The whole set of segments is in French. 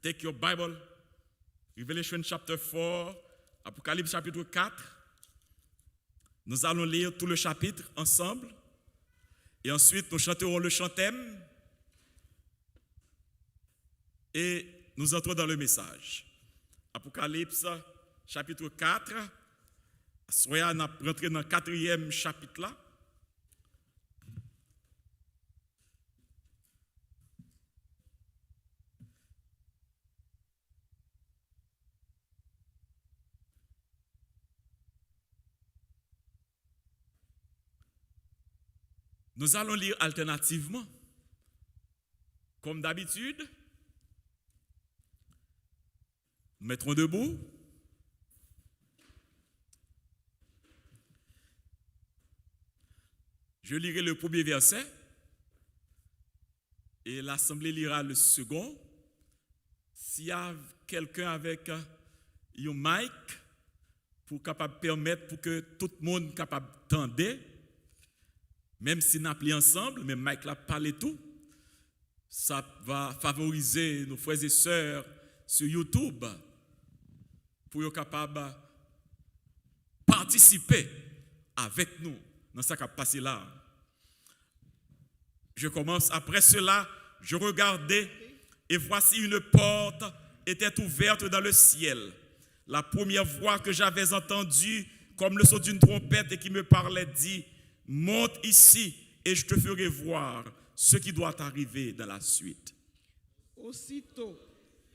Take your Bible, Revelation chapter 4, Apocalypse chapitre 4. Nous allons lire tout le chapitre ensemble. Et ensuite, nous chanterons le chant thème. Et nous entrons dans le message. Apocalypse chapitre 4. Soyez on a rentré dans le 4e chapitre là. Nous allons lire alternativement. Comme d'habitude, nous mettrons debout. Je lirai le premier verset et l'assemblée lira le second. S'il y a quelqu'un avec un mic pour permettre pour que tout le monde capable d'entendre, même si nous appelons ensemble, mais Mike l'a parlé tout, ça va favoriser nos frères et sœurs sur YouTube pour être capables de participer avec nous dans ce qui a passé là. Je commence. Après cela, je regardais et voici une porte était ouverte dans le ciel. La première voix que j'avais entendue comme le son d'une trompette et qui me parlait dit: monte ici et je te ferai voir ce qui doit arriver dans la suite. Aussitôt,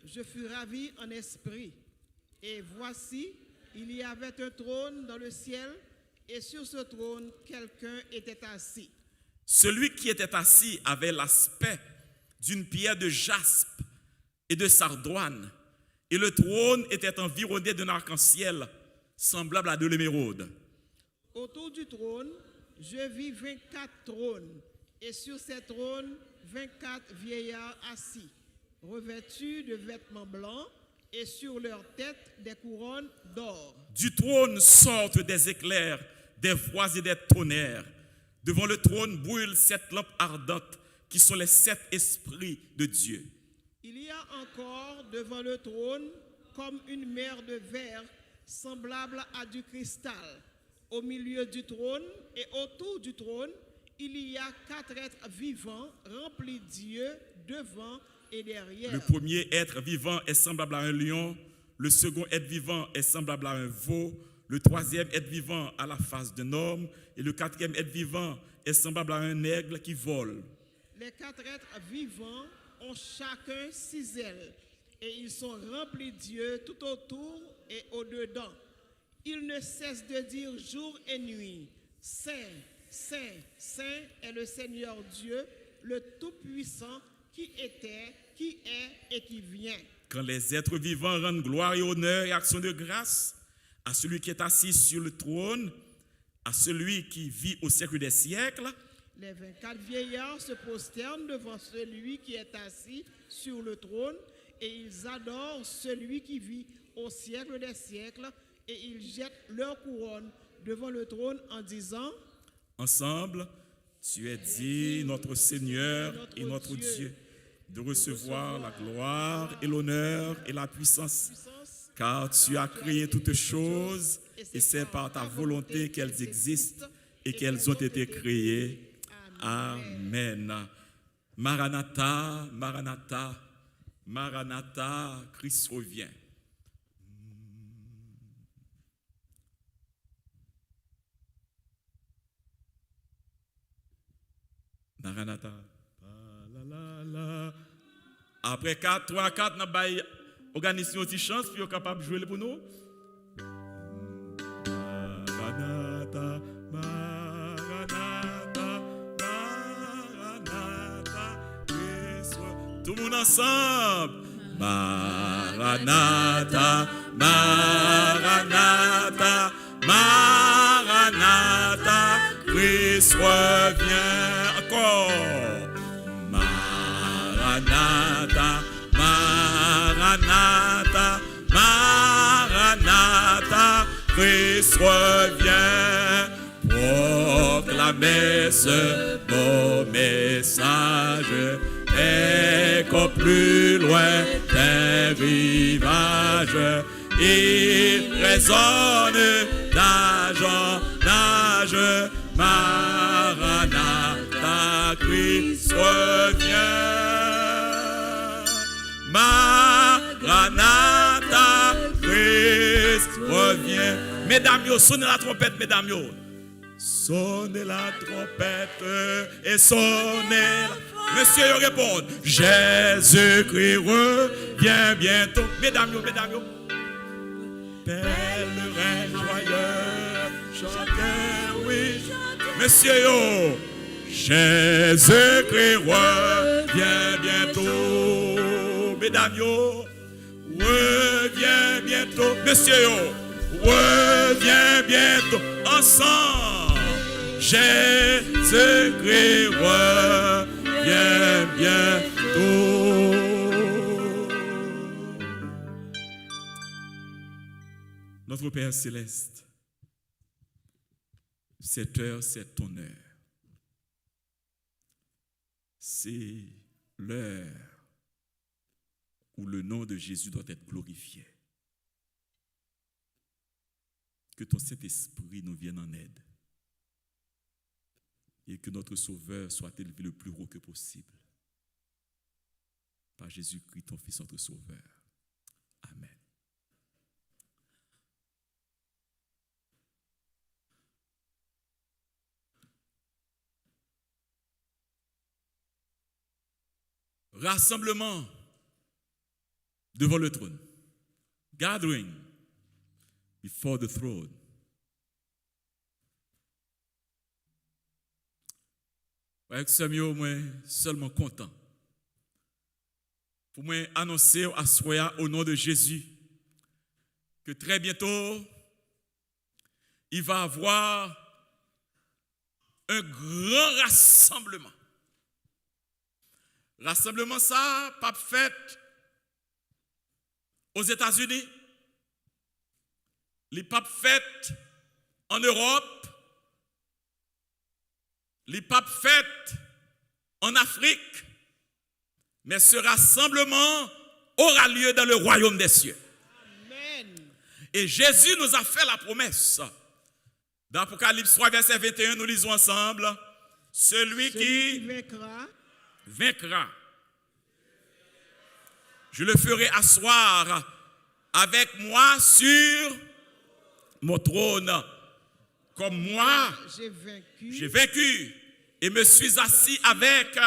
je fus ravi en esprit, et voici, il y avait un trône dans le ciel, et sur ce trône, quelqu'un était assis. Celui qui était assis avait l'aspect d'une pierre de jaspe et de sardoine, et le trône était environné d'un arc-en-ciel semblable à de l'émeraude. Autour du trône, je vis 24 trônes, et sur ces trônes, 24 vieillards assis, revêtus de vêtements blancs, et sur leurs têtes des couronnes d'or. Du trône sortent des éclairs, des voix et des tonnerres. Devant le trône brûlent 7 lampes ardentes, qui sont les 7 esprits de Dieu. Il y a encore devant le trône, comme une mer de verre, semblable à du cristal. Au milieu du trône et autour du trône, il y a 4 êtres vivants remplis d'yeux devant et derrière. Le premier être vivant est semblable à un lion, le second être vivant est semblable à un veau, le troisième être vivant à la face d'un homme et le quatrième être vivant est semblable à un aigle qui vole. Les 4 êtres vivants ont chacun 6 ailes et ils sont remplis d'yeux tout autour et au-dedans. Ils ne cessent de dire jour et nuit: Saint, Saint, Saint est le Seigneur Dieu, le Tout-Puissant, qui était, qui est et qui vient. Quand les êtres vivants rendent gloire et honneur et action de grâce à celui qui est assis sur le trône, à celui qui vit au siècle des siècles, les 24 vieillards se prosternent devant celui qui est assis sur le trône et ils adorent celui qui vit au siècle des siècles. Et ils jettent leur couronne devant le trône en disant: ensemble, tu es dit, notre Seigneur et notre Dieu, de recevoir la gloire et l'honneur et la puissance, car tu as créé toutes choses et c'est par ta volonté qu'elles existent et qu'elles ont été créées. Amen. Maranatha, Maranatha, Maranatha, Christ revient. Maranatha. Après 4, 3, 4, nous avons organisé une chance pour être capable de jouer pour nous. Maranatha, Maranatha, Maranatha. Tout le monde ensemble. Maranatha, Maranatha, Maranatha. Christ revient. Encore. Maranatha, Maranatha, Maranatha, Christ revient. Proclamez ce beau message, écho plus lointain. les rivages, il résonne nage, Maranatha, Christ revient. Maranatha, Christ revient. Mesdames, yo, sonnez la trompette, mesdames, yo. Sonnez la trompette et sonnez la... Monsieur, yo répond, Jésus-Christ revient bientôt. Mesdames, yo, pèlerin joyeux, chantez, oui. Monsieur, yo, Jésus-Christ revient bientôt. Mesdames, yo, revient bientôt. Monsieur, yo, revient bientôt. Ensemble, Jésus-Christ revient bientôt. Notre Père céleste, cette heure, c'est ton heure. C'est l'heure où le nom de Jésus doit être glorifié. Que ton Saint-Esprit nous vienne en aide et que notre Sauveur soit élevé le plus haut que possible. Par Jésus-Christ, ton Fils, notre Sauveur. Amen. Rassemblement devant le trône. Gathering before the throne. Avec ce mieux, moi, seulement content. Pour moi, annoncer à soi, au nom de Jésus, que très bientôt, il va y avoir un grand rassemblement. Rassemblement ça, pas fait aux États-Unis, les papes fêtes en Europe, les papes fêtes en Afrique, mais ce rassemblement aura lieu dans le royaume des cieux. Amen. Et Jésus nous a fait la promesse. Dans Apocalypse 3, verset 21, nous lisons ensemble, celui qui vaincra, je le ferai asseoir avec moi sur mon trône. Comme moi, j'ai vaincu et me suis assis avec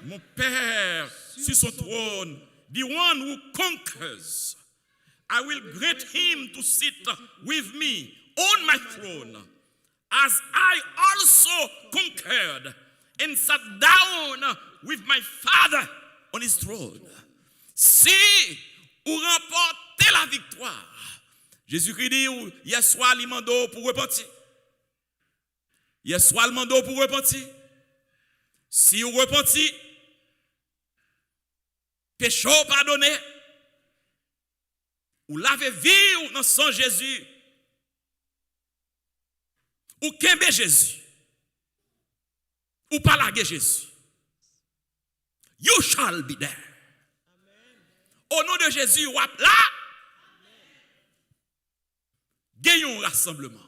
mon Père sur son trône. The one who conquers, I will grant him to sit with me on my throne, as I also conquered and sat down with my Father on his throne. Si vous remportez la victoire, Jésus-Christ dit, hier soir, il m'a demandé pour repentir. Hier soir, il m'a demandé pour repentir. Si vous repentez, péché pardonné, ou lavez vie dans son Jésus, ou kembe Jésus, ou pas laguer Jésus. You shall be there. Au nom de Jésus, ou là, gagnons rassemblement.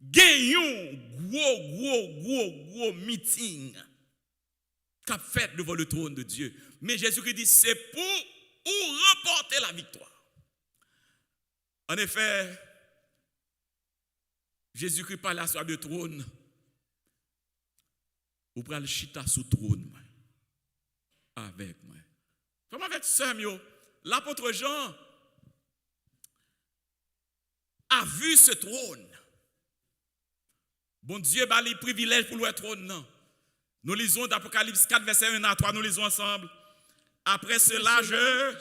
Gagnons gros meeting qu'a fait devant le trône de Dieu. Mais Jésus-Christ dit, c'est pour remporter la victoire. En effet, Jésus-Christ parle à soi de trône. Ou pral chita sous trône avec moi. Comme avec Samuel, l'apôtre Jean a vu ce trône. Bon Dieu a les privilèges pour le trône. Non. Nous lisons d'Apocalypse 4, verset 1 à 3, nous lisons ensemble. Après cela, je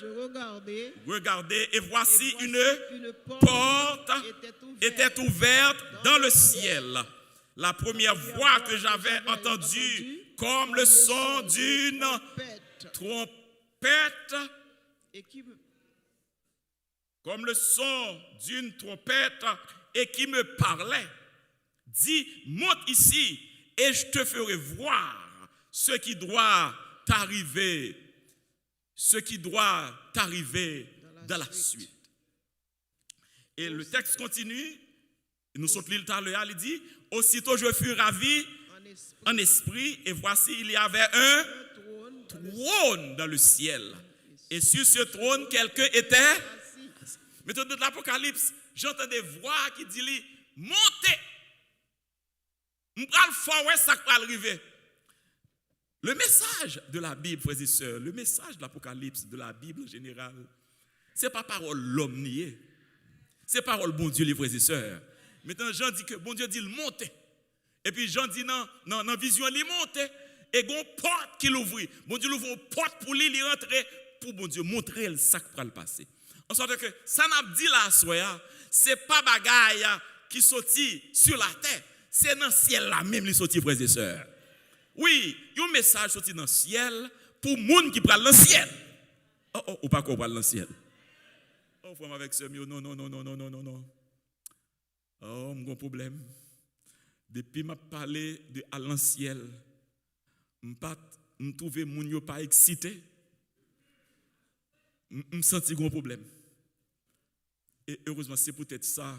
regardais et voici une porte était ouverte dans le ciel. La première voix que j'avais entendue comme le son d'une trompette, comme le son d'une trompette et qui me parlait, dit, monte ici et je te ferai voir ce qui doit t'arriver. ce qui doit arriver dans la suite. Et le texte continue, nous sommes lire tout à l'heure, il dit, aussitôt je fus ravi en esprit, et voici il y avait un trône dans le ciel. Et sur ce trône, quelqu'un était. Maintenant, de l'Apocalypse, j'entends des voix qui disent, montez. On va le faire, ça va arriver. Le message de la Bible, frères et sœurs, le message de l'Apocalypse, de la Bible en général, ce n'est pas parole l'homme nié. C'est parole bon Dieu, les frères et sœurs. Maintenant, Jean dit que bon Dieu dit le monter. Et puis Jean dit non, vision, il monter. Et il y a une porte qui l'ouvre. Bon Dieu l'ouvre une porte pour lui rentrer, pour bon Dieu montrer le sac pour le passer. En sorte que ça n'a dit là, ce n'est pas bagaille qui sortit sur la terre. C'est dans le ciel là même, les sorties, frères et sœurs. Oui, il y a un message sorti dans le ciel pour les gens qui prennent le ciel. Ou pas qu'on prend le ciel. Oh, frère, avec ce mieux, non. Oh, mon problème. Depuis que je parlé de à l'anciel, je trouve que les gens pas excités. Je sens un gros problème. Et heureusement, c'est peut-être ça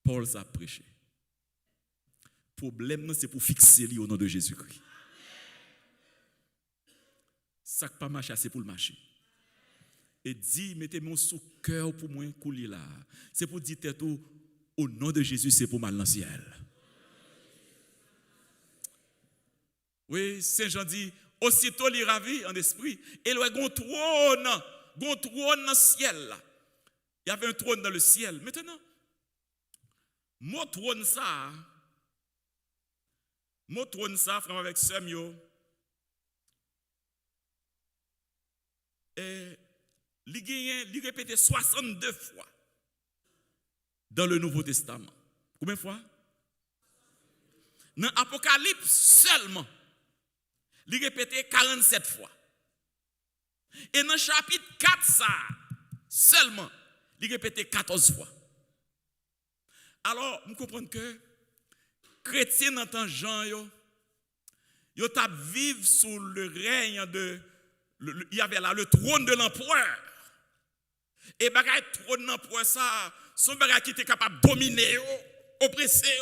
Paul a prêché. Le problème, c'est pour fixer lui au nom de Jésus-Christ. Ça ne pas marcher, c'est pour le marcher. Et dit, mettez-moi sous cœur pour moi couler là. C'est pour dire tout, au nom de Jésus, c'est pour mal dans le ciel. Oui, Saint Jean dit, aussitôt il ravi en esprit, et il y a un trône dans le ciel là. Il y avait un trône dans le ciel. Maintenant, mon trône ça, frère avec Samuel, et il répétait 62 fois dans le Nouveau Testament. Combien de fois? Dans l'Apocalypse seulement, il répétait 47 fois. Et dans le chapitre 4, ça, seulement, il répétait 14 fois. Alors, vous comprenez que chrétiens dans temps Jean, ils vivent sous le règne il y avait là le trône de l'empereur. Et bagay trône de l'empereur, ça, son bagay qui était capable de dominer, oppresser.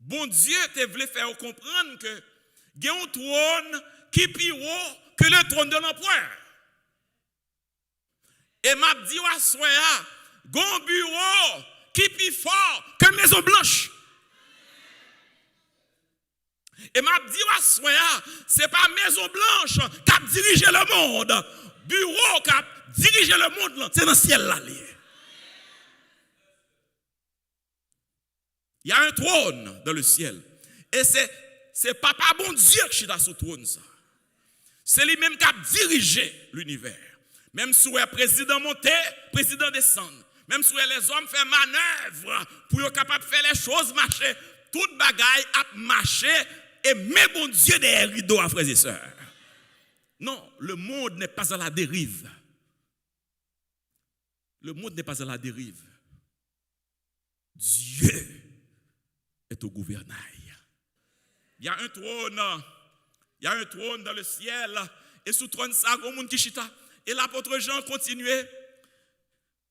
Bon Dieu te voulait faire comprendre que il y a un trône qui est plus haut que le trône de l'empereur. Et m'a dit à soya, gon bureau qui est plus fort que Maison Blanche. Et m'a dit à soya, c'est pas Maison Blanche qui a dirigé le monde. Bureau qui a dirigé le monde, c'est dans le ciel là. Il y a un trône dans le ciel. Et c'est papa bon Dieu qui est dans ce trône. C'est lui-même qui a dirigé l'univers. Même si le président monte, président descend. Même si les hommes font manœuvre pour être capable de faire les choses marcher, toute bagaille a marché et met bon Dieu derrière rideau, frères et sœurs. Non, le monde n'est pas à la dérive. Le monde n'est pas à la dérive. Dieu est au gouvernail. Il y a un trône dans le ciel, et sous trône ça, il y a un monde qui chita. Et l'apôtre Jean continuait,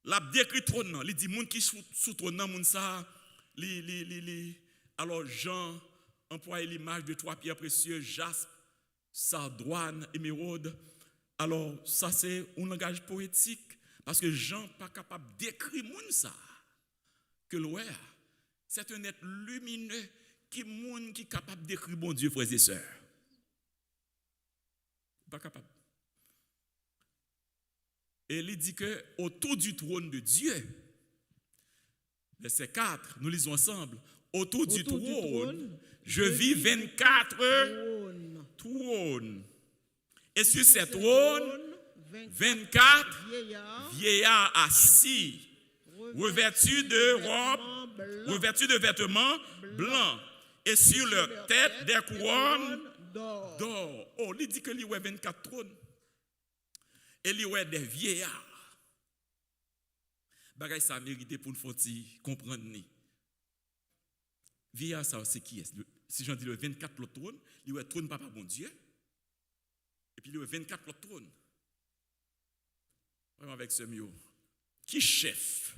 la décrit trône, il dit, monde qui sous trône, monde ça, alors Jean emploie l'image de trois pierres précieuses, jaspe, sardoine, émeraude. Alors ça c'est un langage poétique, parce que Jean n'est pas capable d'écrire monde ça. Que l'ouer, c'est un être lumineux qui est capable d'écrire bon Dieu, frères et sœurs. Pas capable. Et il dit que autour du trône de Dieu, verset 4, nous lisons ensemble, autour du trône, je vis 24 trônes. Et sur ces trônes, 24 vieillards assis, revêtus de robes, revêtus de vêtements blancs, et sur leur tête des couronnes d'or. Oh, il dit que il y a 24 trônes. Et il y a des vieillards. Bagay ça mérité pour nous comprendre. Vieillard, ça c'est qui est? Si j'en dis le 24 le trône, il y a le trône papa bon Dieu. Et puis il y a 24 autres trônes. Vraiment avec ce mieux. Qui chef?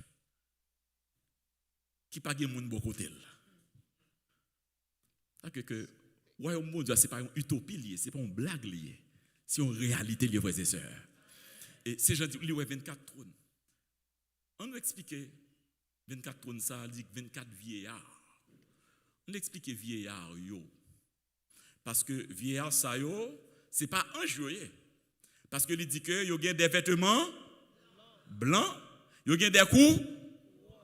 Qui pas de monde bon côté? Que royaume de Dieu, ce n'est pas une utopie liée, ce n'est pas une blague liée. C'est une réalité liée, frères et sœurs. Et ces gens disent, il y a 24 trônes. On nous explique 24 trônes, ça dit 24 vieillards. On explique vieillards, yo. Parce que vieillards, ça, yo, ce n'est pas un joyeux. Parce que il dit que il y a des vêtements blancs, il y a des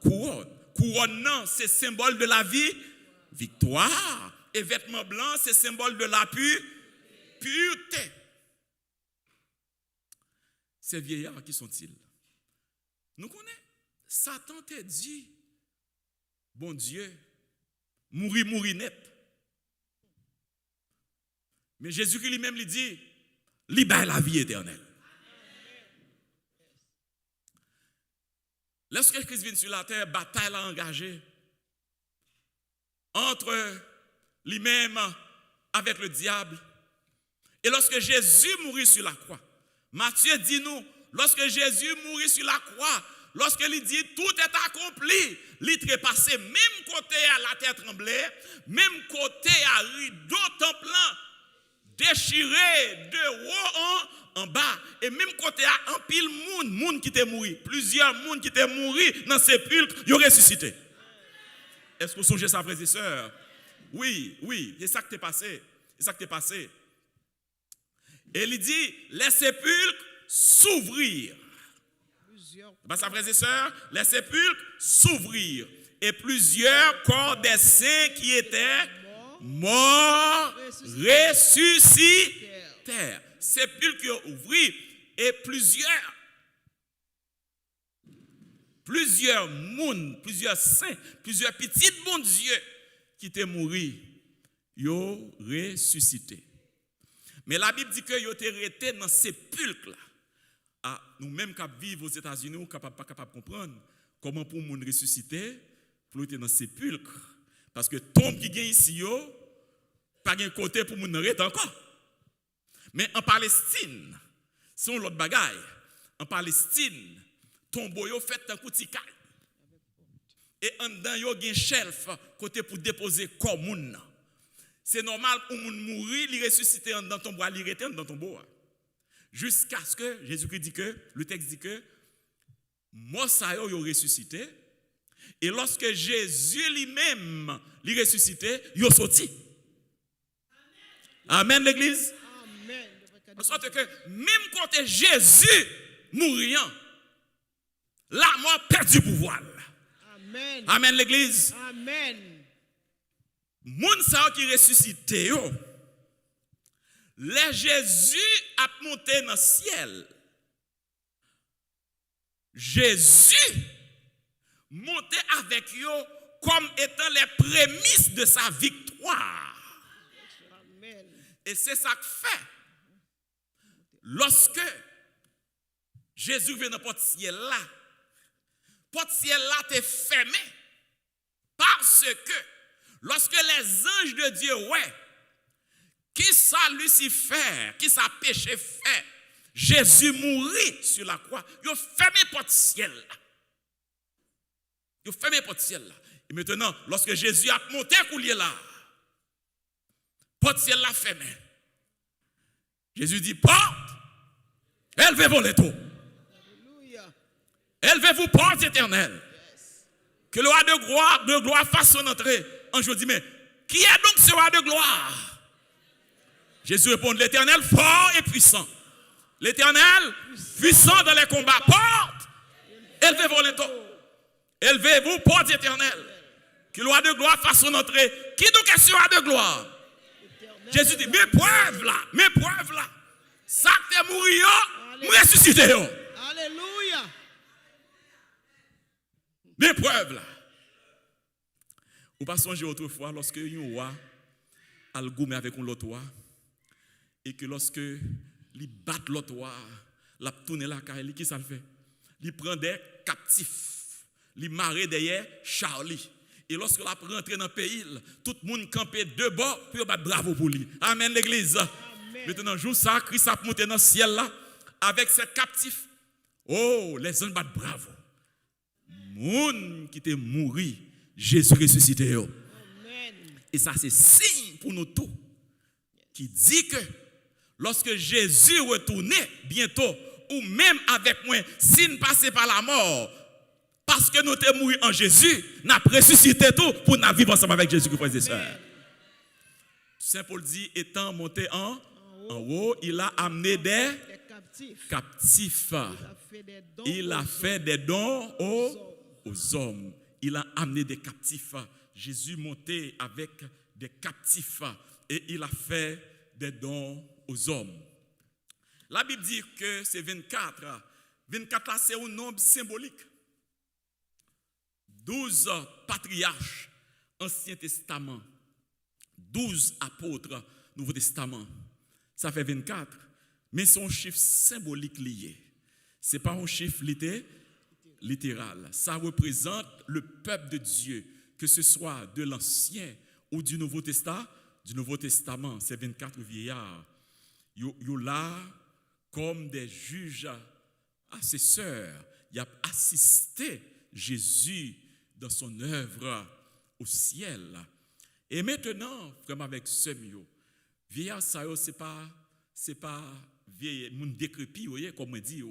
couronnes. Couronne, non, c'est symbole de la vie, victoire. Et vêtements blancs, c'est symbole de la pureté. Ces vieillards, qui sont-ils? Nous connaissons. Satan t'a dit, bon Dieu, mourir net. Mais Jésus-Christ lui-même lui dit, libère la vie éternelle. Lorsque Christ vient sur la terre, bataille a engagée entre lui-même avec le diable. Et lorsque Jésus mourit sur la croix, Matthieu dit nous, lorsque Jésus mourit sur la croix, lorsqu'il dit tout est accompli, il trépassé, même côté à la terre tremblait, même côté à rideau templant, déchiré de haut en bas, et même côté à un pile monde qui était mort, plusieurs monde qui étaient morts dans le sépulcre, ils ont ressuscité. Est-ce que vous songez ça, frères et sœurs? Oui, c'est ça qui t'est passé. C'est ça qui t'est passé. Et il dit, les sépulcres s'ouvrirent. Ben, ça, frères et sœurs, les sépulcres s'ouvrirent. Et plusieurs corps des saints qui étaient morts ressuscitèrent. Sépulcres ouvrirent. Et plusieurs mouns, plusieurs saints, plusieurs petits bons dieux qui étaient morts, ils ont ressuscité. Mais la Bible dit que ils étaient restés dans ces sépulcres là. Ah, nous-mêmes qui vivons aux États-Unis, nous ne sommes pas capables de comprendre comment pour nous ressusciter, pour être dans ces sépulcres. Parce que tombe qui gagne ici, pas de côté pour nous rester encore. Mais en Palestine, c'est un autre bagaille. En Palestine, tombeau yo fait un coup de caille. Et en dedans yo gen shelf côté pour déposer corps moun. C'est normal pour moun mourir, il ressusciter en dans tombeau, il rester dans tombeau. Jusqu'à ce que Jésus-Christ dit que le texte dit que mort ça yo ressuscité et lorsque Jésus lui-même il ressuscité, yo sorti. Amen l'église. Amen. En sorte que même quand Jésus mourant, la mort perd du pouvoir. Amen. Amen l'église. Amen. Moun sa qui ressuscité yo. Les Jésus a monté dans le ciel. Jésus monté avec eux comme étant les prémices de sa victoire. Amen. Et c'est ça que fait. Lorsque Jésus vient dans le porte-ciel là, porte-ciel là t'est fermé. Parce que lorsque les anges de Dieu, qui ça Lucifer, qui ça péché fait, Jésus mourit sur la croix, il a fermé porte-ciel là. Il a fermé porte-ciel là. Et maintenant, lorsque Jésus a monté coulier là, porte-ciel là fermé. Jésus dit, porte, élevez-vous les taux. Élevez-vous, porte éternelle. Que le roi de gloire fasse son entrée. Un jour dit, mais qui est donc ce roi de gloire? Jésus répond, l'Éternel fort et puissant. L'Éternel puissant dans les combats. Porte, élevez-vous les taux. Élevez-vous, porte éternelle. Que le roi de gloire fasse son entrée. Qui donc est ce roi de gloire? Jésus dit, mes preuves là. Ça que t'es mouru, me ressuscité. Alléluia. Mes preuves là. Ou pas songer autrefois lorsque un roi a le goût avec un autre roi et que lorsque il bat l'autre roi, il tourne la carrière, qui ça le fait? Il prend des captifs, il marre derrière Charlie. Et lorsque il rentre dans le pays, tout le monde campé de bord pour battre bravo pour lui. Amen l'église. Amen. Maintenant, jour ça, Christ a monté dans le ciel là, avec ses captifs. Oh, les hommes battent bravo. Moun qui était mort, Jésus ressuscité. Amen. Et ça, c'est signe pour nous tous, qui dit que lorsque Jésus retournait bientôt, ou même avec moi, s'il ne passait pas la mort, parce que nous sommes morts en Jésus, nous avons ressuscité tout pour nous vivre ensemble avec Jésus, frères et sœurs. Saint Paul dit, étant monté en haut, il a amené des captifs. Il a fait des dons aux hommes. Il a amené des captifs. Jésus monté avec des captifs et il a fait des dons aux hommes. La Bible dit que c'est 24. 24 là, c'est un nombre symbolique. 12 patriarches, Ancien Testament. 12 apôtres, Nouveau Testament. Ça fait 24. Mais c'est un chiffre symbolique lié. Ce n'est pas un chiffre littéral. Ça représente le peuple de Dieu, que ce soit de l'Ancien ou du Nouveau Testament. C'est 24 vieillards. Ils sont là comme des juges assesseurs. Ils ont assisté Jésus dans son œuvre au ciel. Et maintenant, vraiment avec ce mieux, vieillard, ça, c'est pas vieil, moun décrépit, comme on dit,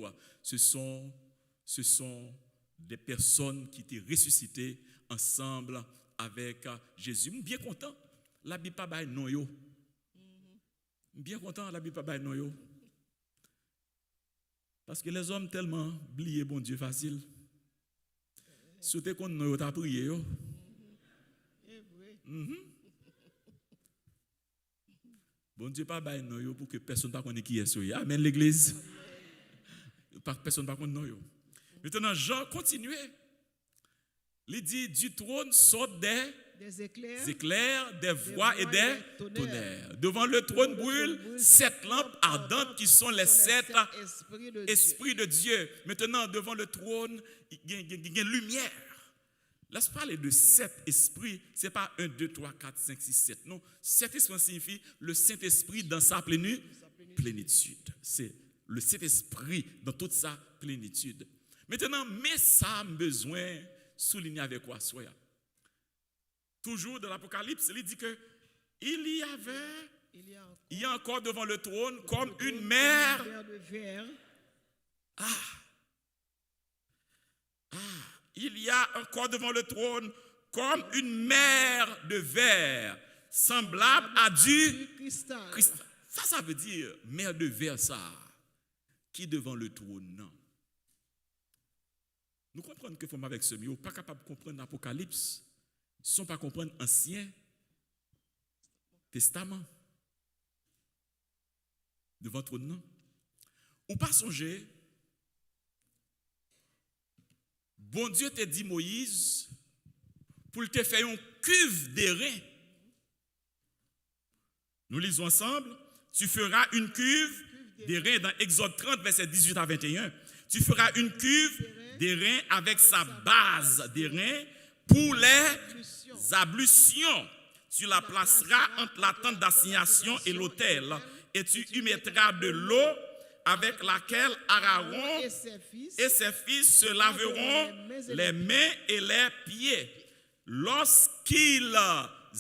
ce sont des personnes qui étaient ressuscitées ensemble avec Jésus. Je suis bien content. La Bible pas bail non yo. Bien content la Bible pas bail non yo. Parce que les hommes tellement oublié bon Dieu facile. Souhaitez qu'on nous t'a prié yo. Bon Dieu pas bail non yo pour que personne pas connaît qui est so. Amen l'église. Personne pas connaît non yo. Maintenant Jean continue. Il dit du trône sortent des éclairs, des voix et des tonnerres. Devant le trône brûlent 7 lampes ardentes qui sont les 7 esprits de Dieu. Maintenant, devant le trône, il y a une lumière. Laisse parler de 7 esprits. Ce n'est pas 1, 2, 3, 4, 5, 6, 7. Non, 7 esprits signifie le Saint-Esprit dans sa plénitude. C'est le Saint-Esprit dans toute sa plénitude. Maintenant, mais ça a besoin de souligner avec quoi soya. Toujours dans l'Apocalypse, il dit que il y a encore devant le trône comme une mer de verre. Il y a encore devant le trône comme une mer de verre semblable à du cristal. Ça veut dire mer de verre ça qui devant le trône. Non. Nous comprenons que nous avec ce mieux, pas capable de comprendre l'Apocalypse. Sans pas comprendre l'Ancien Testament devant votre nom. Ou pas songer, bon Dieu te dit Moïse, pour te faire une cuve d'airain. Nous lisons ensemble, tu feras une cuve d'airain dans Exode 30, verset 18 à 21. Tu feras une cuve d'airain avec sa base d'airain pour les ablutions. Tu la placeras entre la tente d'assignation et l'autel et tu y mettras de l'eau avec laquelle Aaron et ses fils se laveront les mains et les pieds. Lorsqu'ils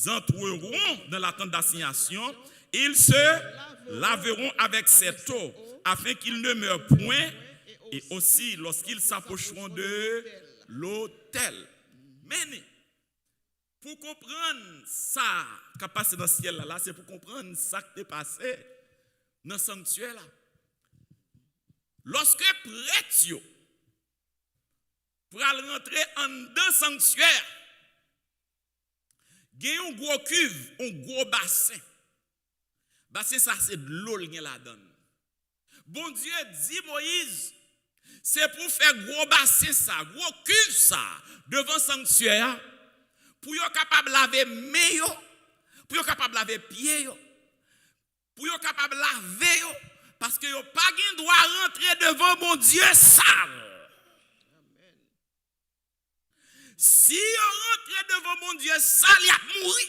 entreront dans la tente d'assignation, ils se laveront avec cette eau afin qu'ils ne meurent point et aussi lorsqu'ils s'approcheront de l'autel. Mais pour comprendre ça qui a passé dans le ciel là, c'est pour comprendre ça qui est passé dans le sanctuaire là. Lorsque prêtre pour rentrer en deux sanctuaires, il y a un gros cuve, un gros bassin. Bassin ça c'est de l'eau qui la donne. Bon Dieu dit Moïse, c'est pour faire gros bassin ça, gros cuve ça devant le sanctuaire pour être capable de laver mains, pour être capable de laver pieds, pour être capable de laver parce que yo pas gain droit rentrer devant mon Dieu sale. Amen. Si yo rentre devant mon Dieu sale, il a mouru.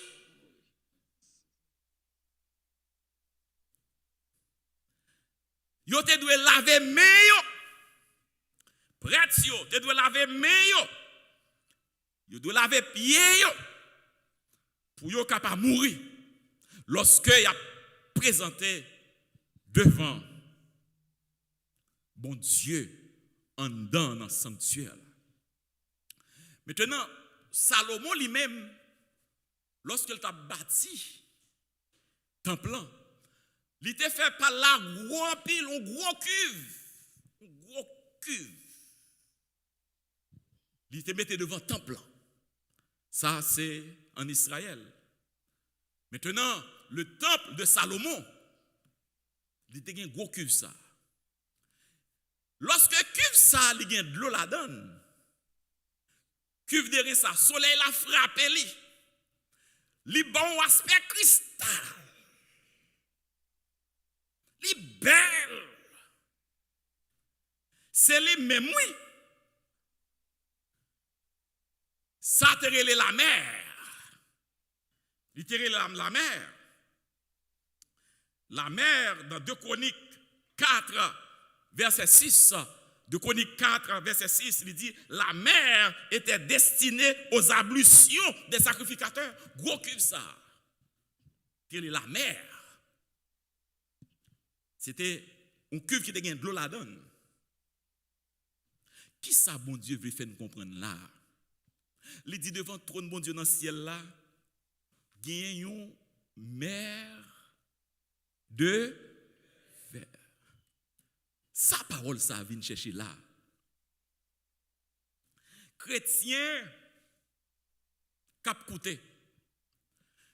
Yo te doit laver main yo. Prêtre yo, te doit laver main yo. Yo doit laver pied yo. Pour yo capable mourir lorsque y a présenté devant bon Dieu en dans le sanctuaire. Maintenant, Salomon lui-même, lorsqu'il t'a bâti temple, il était fait par là gros pile, un gros cuve. Il était mis devant le temple. Ça, c'est en Israël. Maintenant, le temple de Salomon, il était un gros cuve ça. Lorsque cuve ça, il y a de l'eau là-dedans. Cuve derrière ça, soleil la frappé li. Li bon aspect cristal. Li belle. C'est li même oui. Ça te relève la mer. Il te relève la mer. La mer dans 2 Chroniques 4 verset 6. De Chroniques 4, verset 6, il dit la mer était destinée aux ablutions des sacrificateurs. Gros cuve ça. Quelle est la mer? C'était un cuve qui était de l'eau là-dedans. Qui ça, bon Dieu, veut faire nous comprendre là? Il dit devant le trône, bon Dieu, dans le ciel là, gagnons mer de fer. Sa parole, ça vient chercher là. Chrétien, cap coûté.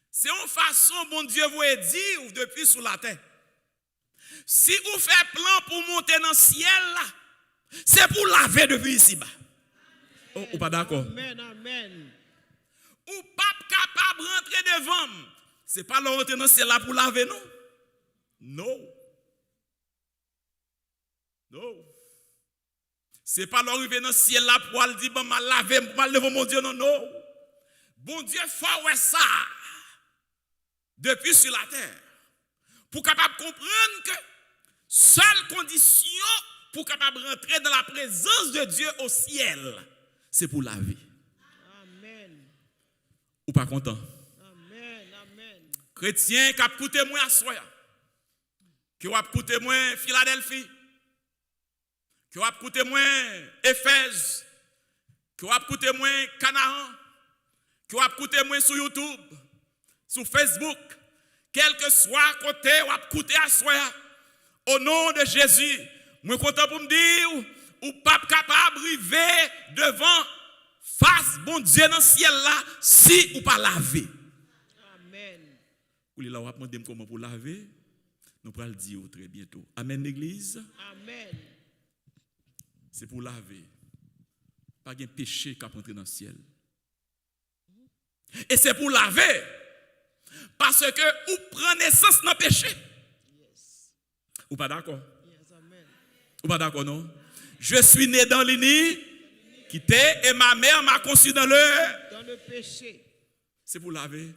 C'est une façon, bon Dieu, vous dire depuis sous la terre. Si vous faites plan pour monter dans le ciel là, c'est pour laver depuis ici-bas. Oh, ou pas d'accord? Amen, amen. Ou pas capable de rentrer devant. C'est pas leur rentrer dans le ciel là pour laver, non? Non. Non. C'est pas l'arrivée dans le ciel là pour aller dire, bon, mal laver, mal lever mon Dieu, non, non. Bon Dieu, faut ouais ça. Depuis sur la terre. Pour capable comprendre que seule condition pour capable rentrer dans la présence de Dieu au ciel, c'est pour laver. Amen. Ou pas content? Amen, amen. Chrétien qui a coûté moins à soi. Qui a coûté moins Philadelphie. Qui va coûter moins Éphèse, qui va coûter moins Canaan, qui va coûter moins sur YouTube, sur Facebook, quel que soit côté, va coûter à soi. Au nom de Jésus, je suis content pour me dire, ou pas capable d'arriver devant face bon Dieu dans le ciel là, si ou pas laver. Amen. Ou là, on va demander comment pour laver, nous allons le dire très bientôt. Amen, l'église. Amen. C'est pour laver. Pas de péché qui a entré dans le ciel. Et c'est pour laver. Parce que ou prend naissance dans le péché. Yes. Ou pas d'accord? Yes, amen. Ou pas d'accord, non? Je suis né dans l'iniquité et ma mère m'a conçu dans le péché. C'est pour laver.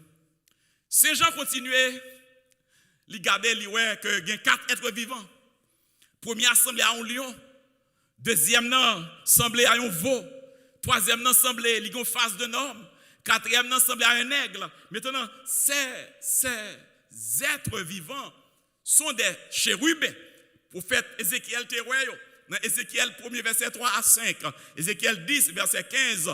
Ces gens continuaient. Ils gardaient, ils voyaient qu'il y a 4 êtres vivants. Première assemblée à un lion. Deuxième assemblée à un veau. Troisième assemblée, il y a une face d'un homme. Quatrième assemblée à un aigle. Maintenant, ces êtres vivants sont des chérubins. Prophète Ézéchiel Teroyo, dans Ézéchiel 1er verset 3 à 5. Ézéchiel 10 verset 15.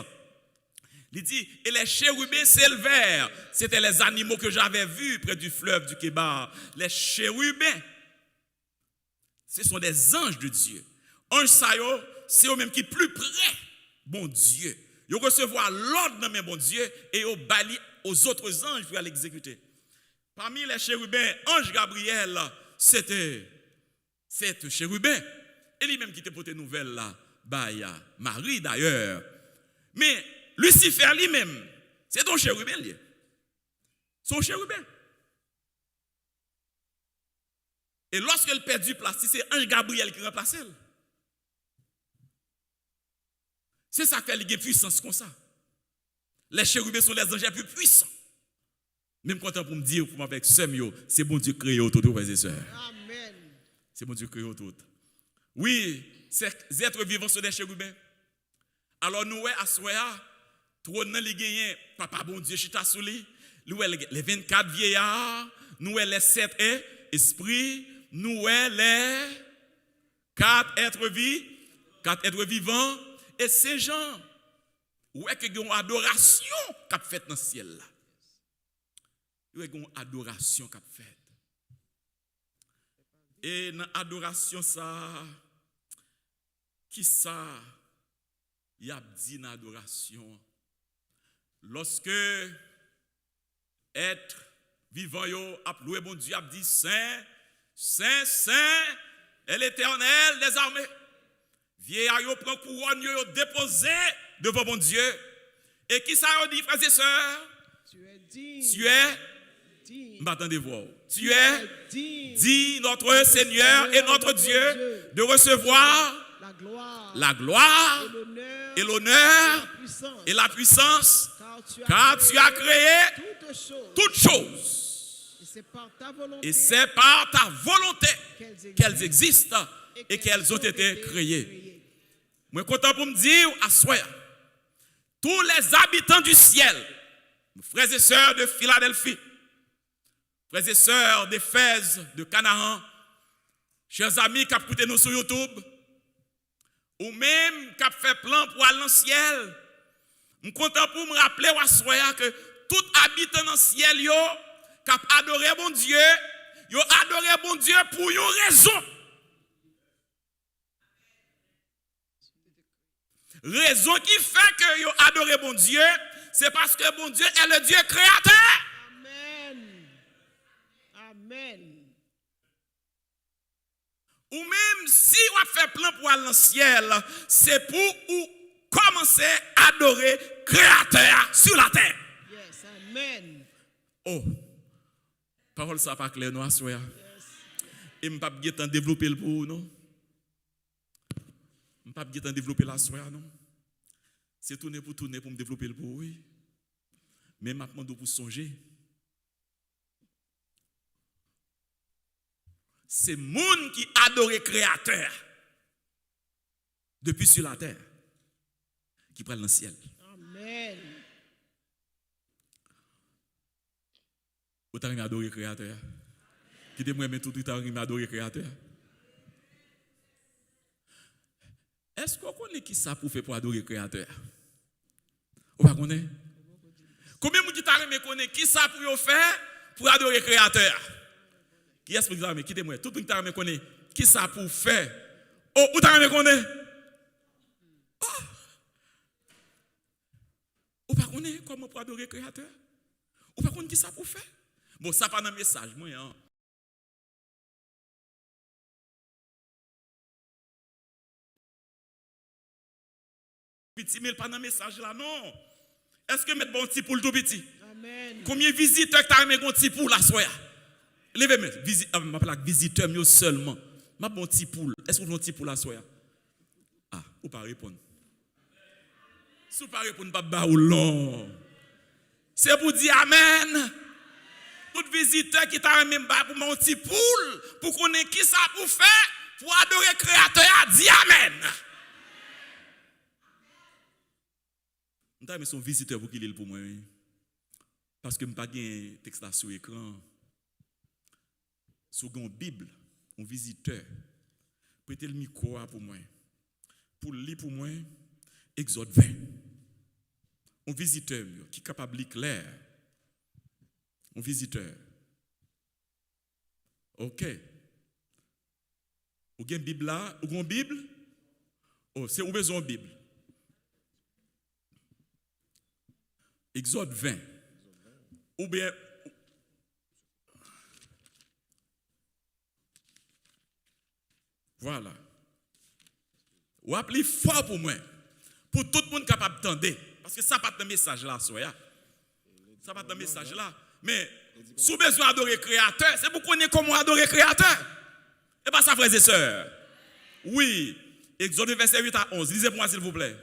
Il dit, et les chérubins s'élevèrent. C'était les animaux que j'avais vus près du fleuve du Kébar. Les chérubins, ce sont des anges de Dieu. Ange ça yo, c'est eux même qui plus près, bon Dieu. Ils recevoir l'ordre dans mes bon Dieu et ils bali aux autres anges pour l'exécuter. Parmi les chérubins, ange Gabriel, c'était chérubin. Et lui-même qui te porté nouvelle là, Baya, Marie d'ailleurs. Mais Lucifer lui-même, c'est ton chérubin lui. Son chérubin. Et lorsqu'elle perd du place, c'est ange Gabriel qui remplace elle. C'est ça qui a une puissance comme ça. Les chérubins sont les anges les plus puissants. Même quand on pour me dire, pour avec Semio, c'est bon Dieu créé autour de frères et sœurs. Amen. C'est mon Dieu qui créé tout. Oui, ces êtres vivants sont des chérubins. Alors nous, à soya, trône les gagnants, papa bon Dieu, chita sous lui. Nous, les 24 vieillards, nous, les 7 esprits, nous, les 4 êtres vivants, et ces gens, ouais, qui ont une adoration qu'a fait dans le ciel là. Ils ont une adoration qu'a fait. Et dans l'adoration, ça, qui ça, y a dit dans l'adoration, lorsque être vivant, yo, a loué bon Dieu, a dit Saint, Saint, Saint, est l'Éternel des armées. Vieillard, yo prend couronne, yo déposé devant bon Dieu. Et qui ça a dit, frères et sœurs? Tu es digne. Tu es digne. M'attendez voir. Tu es digne, notre Seigneur et notre Dieu, de recevoir la gloire et l'honneur et la puissance, car tu as créé toutes choses. Et c'est par ta volonté qu'elles existent et qu'elles ont été créées. Moi, content pour me dire, à soi, tous les habitants du ciel, frères et sœurs de Philadelphie, frères et sœurs d'Éphèse, de Canaan, chers amis qui ont écouté nous sur YouTube, ou même qui ont fait plan pour aller dans le ciel, je suis content pour me rappeler à soi que tout habitant dans le ciel, qui ont adoré bon Dieu, ils ont adoré bon Dieu pour une raison. Raison qui fait que ils ont adoré bon Dieu, c'est parce que bon Dieu est le Dieu créateur. Amen. Amen. Ou même si on fait plein pour aller dans le ciel, c'est pour commencer à adorer créateur sur la terre. Yes, amen. Oh, parole ça pas clair non assoya. Et m'pas pas développer le pour non. M'pas pas développer la soya non. C'est tourner pour me développer le pour oui. Mais maintenant pour songer. C'est monde qui adore créateur depuis sur la terre qui prend dans le ciel. Amen. Vous avez adoré créateur. Qui te moi tout avez adoré créateur. Est-ce qu'on connaît qui ça pour faire pour adorer créateur? Vous ne connaissez pas? Combien de gens connaissent qui ça pour faire pour adorer créateur? Qui est-ce que vous avez quittez-moi? Tout le monde connaît qui ça pour faire? Oh, vous avez connaît? Oh! Vous ne connaissez pas comment pour adorer créateur? Vous ne connaissez pas qui ça pour faire? Bon, ça pas dans le message, moi. Hein. Petit, mais pas dans le message là, non. Est-ce que mettre bon petit pour le tout petit? Amen. Combien de visiteurs tu as mis bon petit pour la soirée? Levez-moi, visiteur mieux seulement. Ma bon petit poule. Est-ce que vous avez un petit poule la soirée? Ah, ou pas répondre. Si vous ne répondez pas, bah ou non. C'est pour dire Amen. Tout visiteur qui t'a même pour mon petit poule, pour qu'on ait qui ça pour faire, pour adorer créateur, dit Amen. Je suis un visiteur pour qu'il ait pour moi. Parce que je n'ai pas de texte là sur l'écran. Sur une Bible, un visiteur, prêtez le micro pour moi. Pour lire pour moi, Exode 20. Un visiteur qui est capable de lire clair. Un visiteur. Ok. Vous avez une Bible là? Vous avez une Bible? Oh, c'est où besoin de Bible? Exode 20. Ou bien. Voilà. Ou appelez fort pour moi. Pour tout le monde capable d'entendre. Parce que ça n'a pas de message là, soya. Ça n'a pas de message là. Mais, si vous avez besoin d'adorer créateur, c'est pour connaître comment adorer créateur. Et pas ça, frères et sœurs. Oui. Exode verset 8 à 11. Lisez pour moi, s'il vous plaît.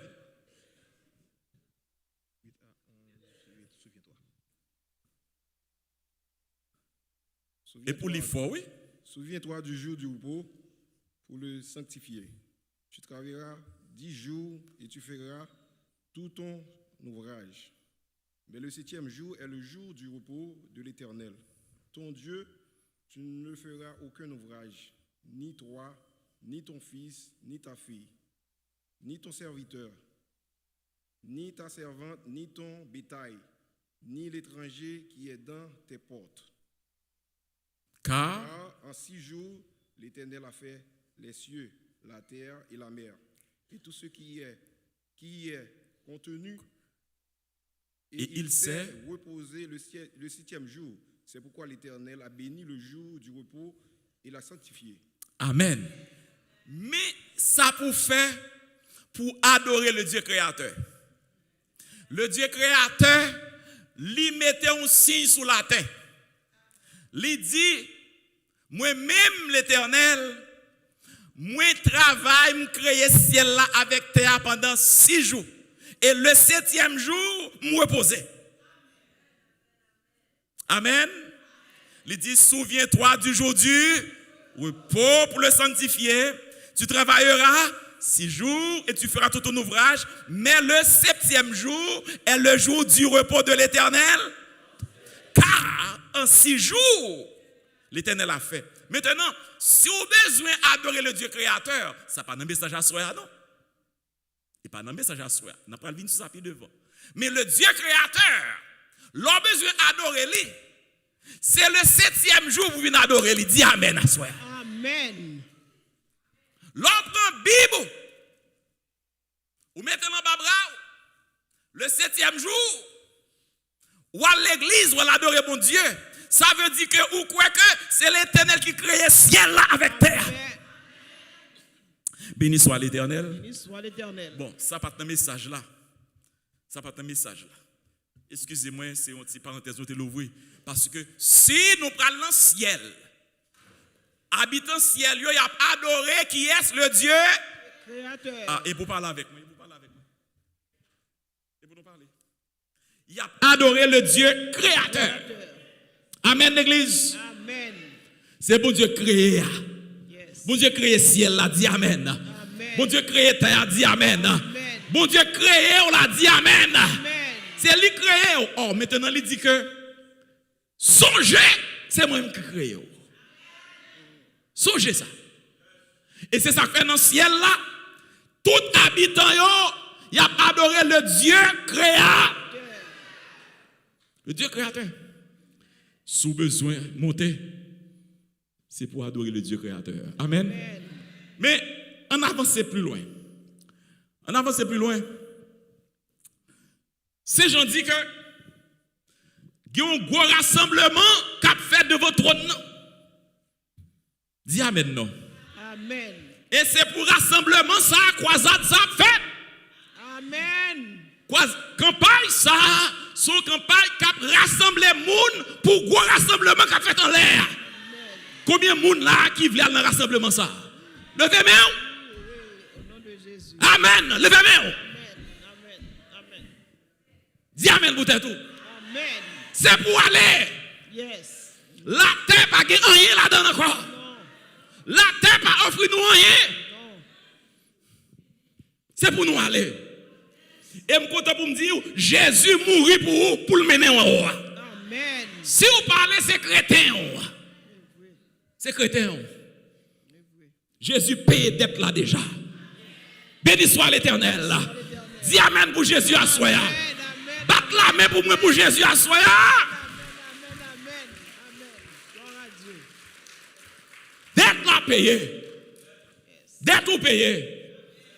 Et pour les forts, oui. Souviens-toi du jour du repos pour le sanctifier. Tu travailleras 10 jours et tu feras tout ton ouvrage. Mais le 7e jour est le jour du repos de l'Éternel. Ton Dieu, tu ne feras aucun ouvrage, ni toi, ni ton fils, ni ta fille, ni ton serviteur, ni ta servante, ni ton bétail, ni l'étranger qui est dans tes portes. Car En 6 jours, l'Éternel a fait les cieux, la terre et la mer, et tout ce qui y est contenu. Et il s'est reposé le 7e jour. C'est pourquoi l'Éternel a béni le jour du repos et l'a sanctifié. Amen. Mais ça pour faire, pour adorer le Dieu créateur. Le Dieu créateur, lui mettait un signe sur la terre. Lui dit, moi-même l'Éternel, moi travaille, me créer ciel là avec terre pendant 6 jours. Et le 7e jour, me reposer. Amen. Il dit, souviens-toi du jour du repos pour le sanctifier. Tu travailleras 6 jours et tu feras tout ton ouvrage. Mais le 7e jour est le jour du repos de l'Éternel. Car en 6 jours, l'Éternel a fait. Maintenant, si vous avez besoin d'adorer le Dieu créateur, ça n'est pas un message à soi, non? Et pas un message à soi. On n'a pas le vin sur sa pied devant. Mais le Dieu créateur, l'on besoin d'adorer lui. C'est le 7e jour vous venez adorer lui. Dis Amen à soi. Amen. L'on prend Bible. Vous mettez dans le bras. Le 7e jour. Ou à l'église, ou à l'adorer mon Dieu. Ça veut dire que ou quoi que c'est l'Éternel qui crée le ciel là avec terre. Béni soit l'Éternel. Béni soit l'Éternel. Bon, ça pas un message là. Ça pas un message là. Excusez-moi, c'est une petite parenthèse de l'ouvrir. Parce que si nous prenons le ciel, habitant ciel, il y a adoré qui est le Dieu Créateur. Ah, et pour parler avec moi, Et pour nous parler. Il a adoré le Dieu créateur. Amen, l'église. Amen. C'est bon Dieu créé. Yes. Bon Dieu créé ciel, là, dit Amen. Amen. Bon Dieu créé terre, dit Amen. Amen. Bon Dieu créé, on l'a dit Amen. Amen. C'est lui créé. Oh, maintenant, il dit que songez, c'est moi-même qui créé. Songez ça. Et c'est ça que fait dans le ciel là. Tout habitant, il a adoré le Dieu créateur. Le Dieu créateur. Sous besoin monter, c'est pour adorer le Dieu créateur. Amen. Amen. Mais on avance plus loin. On avance plus loin. Ces gens disent que il y a un gros rassemblement qu'a fait de votre trône. Dis Amen non. Amen. Et c'est pour rassemblement ça, croisade ça fait. Amen. Campagne ça, son campagne qui a rassemblé moun pour gros rassemblement qu'a fait en l'air. Combien de monde là qui vient dans le rassemblement ça? Levez main. Au nom de Jésus. Amen. Levez main. Amen. Amen. Amen. Dis Amen pour tout. Amen. C'est pour aller. Yes. La terre pas gagné rien là-dedans encore. Non. La terre pas offrir nous rien. Non. C'est pour nous aller. Et je suis content pour me dire, Jésus mourit pour vous, pour le mener en haut. Amen. Si vous parlez, c'est crétin. C'est crétin. Jésus paye dette là déjà. Béni soit l'Éternel. Dis Amen pour Jésus à soi. Amen. Batte la main pour moi pour Jésus à soi. Amen. Amen. Amen. Gloire à Dieu. Dette là payée. Dette ou payée.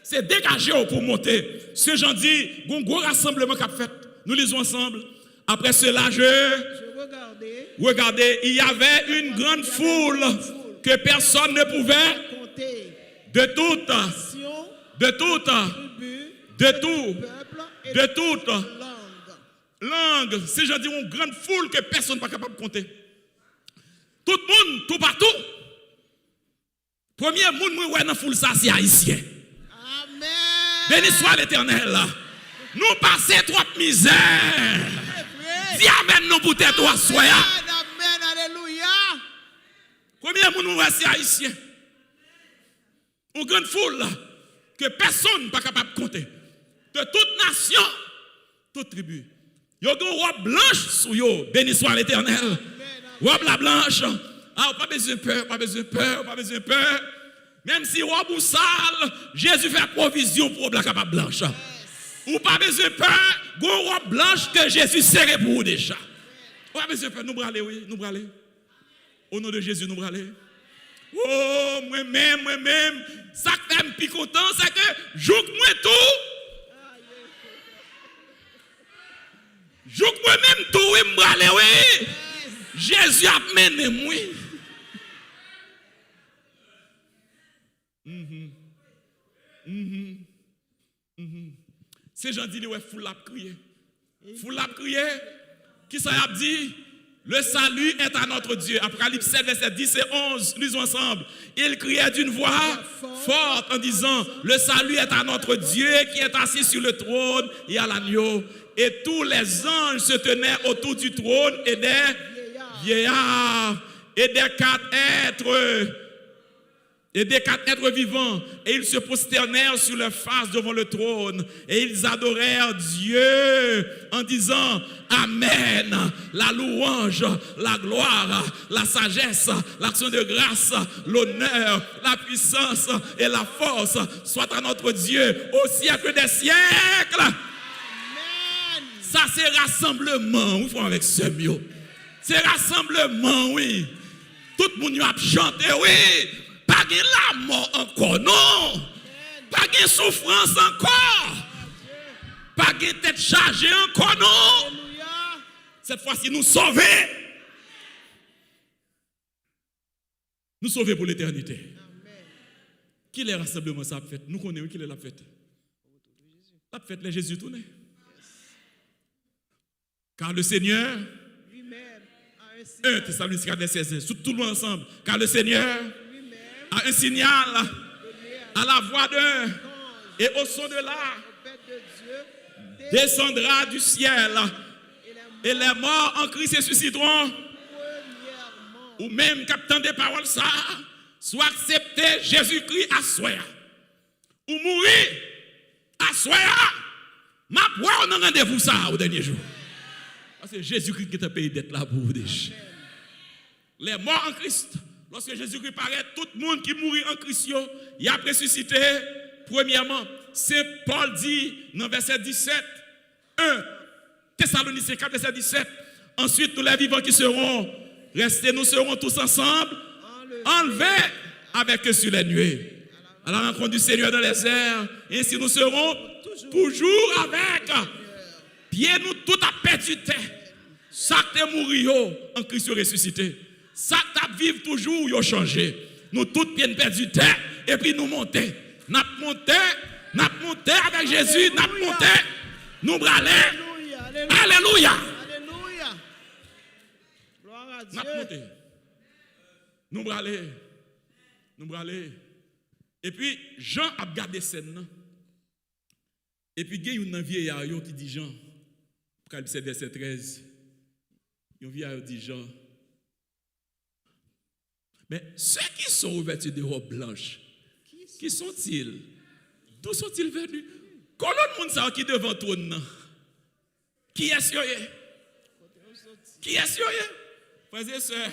C'est dégagé pour monter. Ce gens dit, il y a un gros rassemblement qu'a fait. Nous lisons ensemble. Après cela, regardez, il y avait une grande foule que personne ne pouvait compter. de toute langue. Ces gens disent une grande foule que personne n'est pas capable de compter. Tout le monde, tout partout. Premier monde, moi, dans la foule, ça, c'est haïtien. Amen. Béni soit l'Éternel. Nous passons trop de misère. Dis Amen, nous pour tête toi, soya. Amen, alléluia. Combien de monde nous voici haïtien? Une grande foule que personne n'est pas capable de compter. De toute nation, toute tribu. Ils ont une robe blanche sur eux. Béni soit l'Éternel. Robe la blanche. Ah, pas besoin de peur, pas besoin de peur, pas besoin de peur. Même si robe ou sale, Jésus fait provision pour la capable blanche. Ou pas besoin de peur, une robe blanche que Jésus serrait pour vous déjà. Pas besoin de peur, nous braler, oui, nous braler. Au nom de Jésus, nous braler. Oh, moi-même, ça fait un picotant, c'est que joue moi tout. Joue moi-même tout, oui, m'braler, oui. Jésus a mené moi. C'est gens dit, ouais, foule la crier. Foule la crier. Qui ça a dit? Le salut est à notre Dieu. Apocalypse 7, verset 10 et 11. Lisons ensemble. Il criait d'une voix forte en disant, le salut est à notre Dieu qui est assis sur le trône et à l'agneau. Et tous les anges se tenaient autour du trône et des vieillards et des quatre êtres vivants, et ils se prosternèrent sur leur face devant le trône, et ils adorèrent Dieu en disant Amen, la louange, la gloire, la sagesse, l'action de grâce, l'honneur, la puissance et la force soit à notre Dieu au siècle des siècles. Amen. Ça c'est rassemblement, oui, frère avec ce mieux. C'est rassemblement, oui. Tout le monde a chanté, oui. Pas de la mort encore, non. Pas de souffrance encore. Pas de tête chargée encore, non. Cette fois-ci, nous sauvons. Nous sauvons pour l'éternité. Qui est le rassemblement ça a fait? Nous connaissons qui est la fête. La fête, les Jésus tourné. Car le Seigneur, 1 Thessaloniciens 4, 16, tout le monde ensemble. Car le Seigneur a un signal à la voix d'un et au son de la descendra du ciel et les morts en Christ ressusciteront ou même captant des paroles ça soit accepté Jésus-Christ à soi ou mourir à soi ma foi on a rendez-vous ça au dernier jour parce que Jésus-Christ qui t'a payé d'être là pour vous déjà les morts en Christ. Lorsque Jésus-Christ paraît, tout le monde qui mourit en Christ, il a ressuscité. Premièrement, Saint Paul dit dans verset 17, 1 Thessaloniciens 4, verset 17. Ensuite, tous les vivants qui seront restés, nous serons tous ensemble, enlevés avec eux sur les nuées, à la rencontre du Seigneur dans les airs. Ainsi, nous serons toujours avec. Pieds nous tout à perdu terre. Chaque te mourir en Christ ressuscité. Ça t'a vivre toujours, yo changé. Nous toutes bien perdu terre et puis nous monter. N'a monté avec Jésus, n'a monté. Nous braler. Alléluia. Alléluia. Gloire à Dieu. N'a monté. Nous braler. Nous braler. Et puis Jean a regardé scène. Et puis il y a un vieillard qui dit Jean, Apocalypse 7, verset 13. Un vieillard dit Jean. Mais ceux qui sont revêtus de robes blanches, qui sont-ils? D'où sont-ils venus? Comment le monde qui est devant toi? Qui est-ce? Qui est-ce? Frères et sœurs,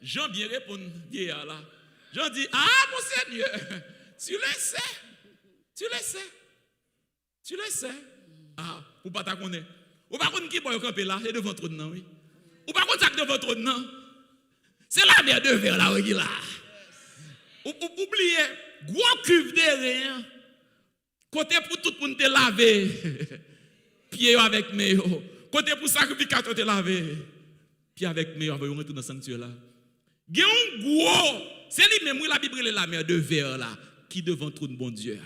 Jean bien répond vieillard là. Jean dit, ah mon Seigneur, tu le sais. Tu le sais. Tu le sais. Ah, ou pas ta connaître. Ou pas connaître qui peut camper là, et devant toi oui. Ou pas connaître devant toi non. C'est la mer de verre là, oui, là. Oubliez, gros cuve de rien. Côté pour tout le monde te laver. Pied avec mes. Côté pour sacrificateur te laver. Pied avec mes. On va rentrer dans le sanctuaire là. Il y a un gros. C'est lui-même, la Bible est la mer de verre là. Qui devant tout le bon Dieu.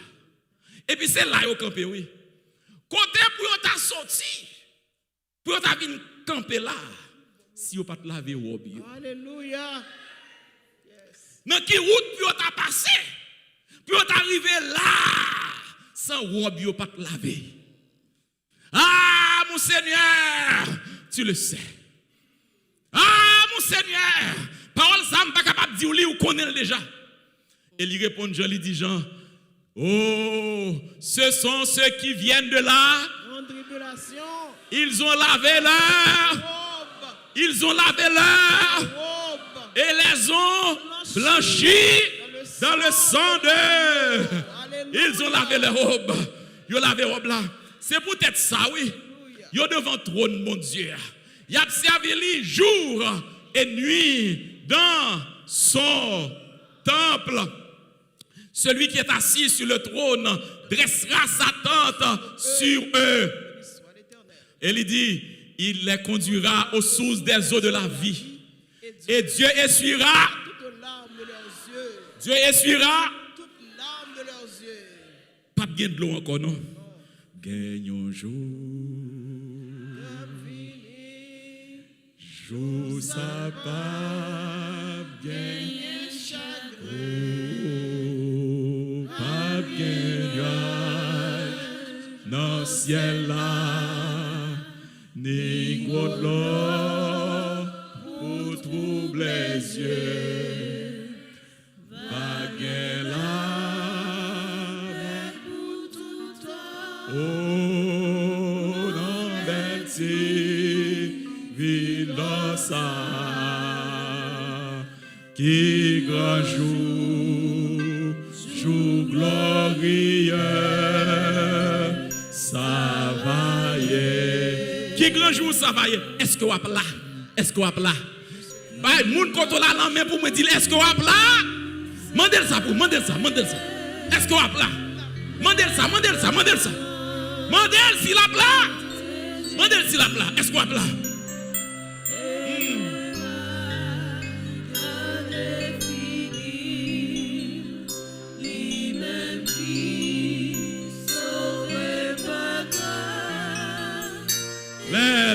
Et puis c'est là au campé, oui. Côté pour ta sorti. Pour ta venir camper là. Si vous pas te laver robe. Alléluia. Dans qui route pour ta passer? Pour t'arriver là sans robe yo pas te laver. Ah mon Seigneur, tu le sais. Ah mon Seigneur, parole ça pas capable de dire ou connaît déjà. Et il répond, Jean, il dit Jean, oh, ce sont ceux qui viennent de là. En tribulation. Ils ont lavé leur. Robe. Ils ont lavé leur. Robe. Et les ont blanchis dans le sang de. Ils ont lavé les robes. Ils ont lavé les robes là. C'est peut-être ça, oui. Ils sont devant le trône, mon Dieu. Ils ont servi jour et nuit dans son temple. Celui qui est assis sur le trône dressera sa tente sur eux. Et il dit, il les conduira aux sources des eaux de la vie. Et Dieu essuiera. Toute larme de leurs yeux. Dieu essuiera. Toute larme de leurs yeux. Pas bien de l'eau encore, non? Gagnons jour. Jour ça pas gagner pas gagner dans le ciel là ni gros de l'eau pour troubler les yeux pas gagner là oh non belle ville dans ça qui grand jour jour glorieux ça va y qui grand jour ça va y est-ce que vous êtes là est-ce que vous êtes là bah moun koto la nan mais pour me dire est-ce que vous êtes là mandez ça pour mandez ça est-ce que vous êtes là mandez ça mandez s'il a là mandez s'il a là est-ce que vous êtes là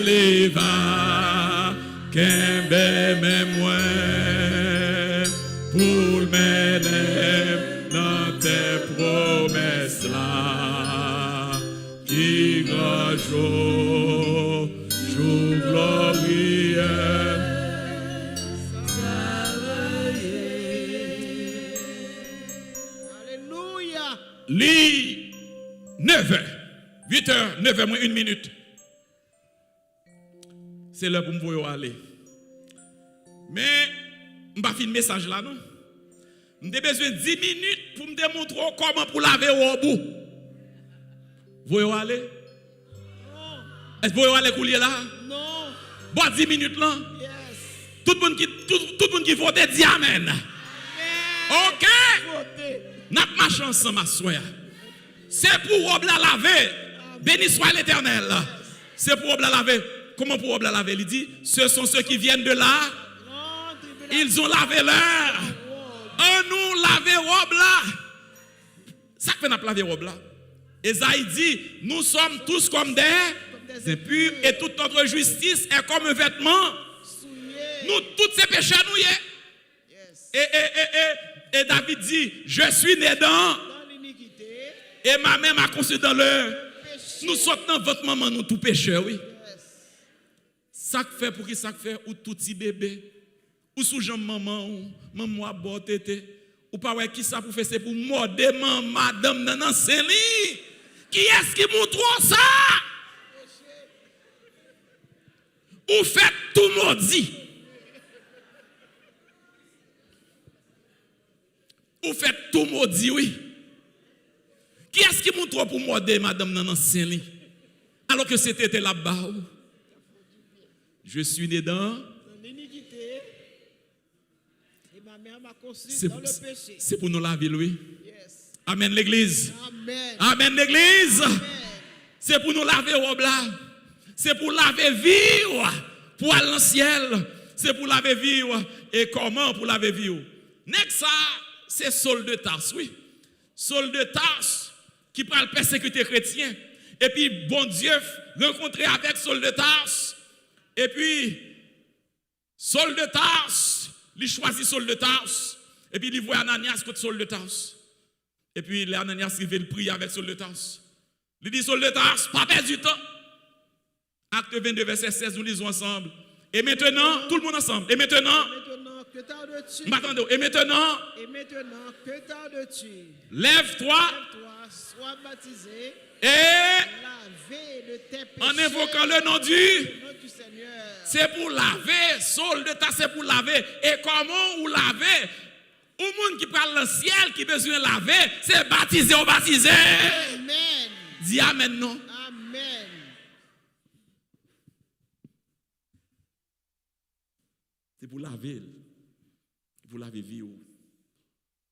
L'éleva qu'aime même moi pour mener dans tes promesses là qui grand jour glorieux Alléluia. Lis 9h 8h 9h moins 1 minute. C'est l'heure pour me voir aller. Mais, je ne vais pas finir le message là, non? J'ai besoin de 10 minutes pour me démontrer comment pour laver au bout. Vous voyez aller? Est-ce que vous voyez aller couler là? Non. Bon, 10 minutes là? Yes. Tout le monde qui vote dit Amen. Amen. Ok? Votez. N'a pas ma chance, ma soeur. C'est pour robe la laver. Béni soit l'Éternel. C'est pour robe la laver. Comment pour robe la laver? Il dit, ce sont ceux qui viennent de là. Ils ont lavé leur. Nous laver robe là. Ça fait n'a pas laver robe là. Esaïe dit, nous sommes tous comme des impurs et toute notre justice est comme un vêtement. Nous, tous ces péchés nous y est. Et David dit, je suis né dans l'iniquité. Et ma mère m'a conçu dans le. Nous sommes dans votre maman, nous tout pécheurs, oui. Ça fait pour qui ça fait ou tout petit bébé ou sous jambe maman a bon tété ou pas ouais qui ça pour faire c'est pour morder madame dans c'est lit. Qui est-ce qui montre ça? Ou fait tout maudit. Ou fait tout maudit oui. Qui est-ce qui montre pour morder madame dans c'est lit? Alors que c'était là-bas. Je suis né dans l'iniquité et ma mère m'a conçu dans le péché. C'est pour nous laver, oui. Yes. Amen l'église. Amen. Amen l'église. Amen. C'est pour nous laver robe là. C'est pour laver vie pour aller dans le ciel. C'est pour laver vie et comment pour laver vie. Next ça, c'est Saul de Tarse, oui. Saul de Tarse qui prend le persécuter chrétien. Et puis bon Dieu rencontré avec Saul de Tarse. Et puis, Saul de Tarse, il choisit Saul de Tarse. Et puis, il voit Ananias contre Saul de Tarse. Et puis, Ananias, il veut prier avec Saul de Tarse. Il dit, Saul de Tarse, pas perdre du temps. Acte 22, verset 16, nous lisons ensemble. Et maintenant, tout le monde ensemble. Et maintenant, que tardes-tu? Et maintenant, que tardes-tu? lève-toi Lève-toi, sois baptisé, et lavé de tes péchés. en invoquant le nom Au nom du Seigneur. c'est pour laver, sol de ta, c'est pour laver. Et comment ou laver? Au monde qui parle le ciel, qui besoin de laver, c'est baptiser ou baptiser. Amen. Dis amen, non? Amen. C'est pour laver. C'est pour laver vie.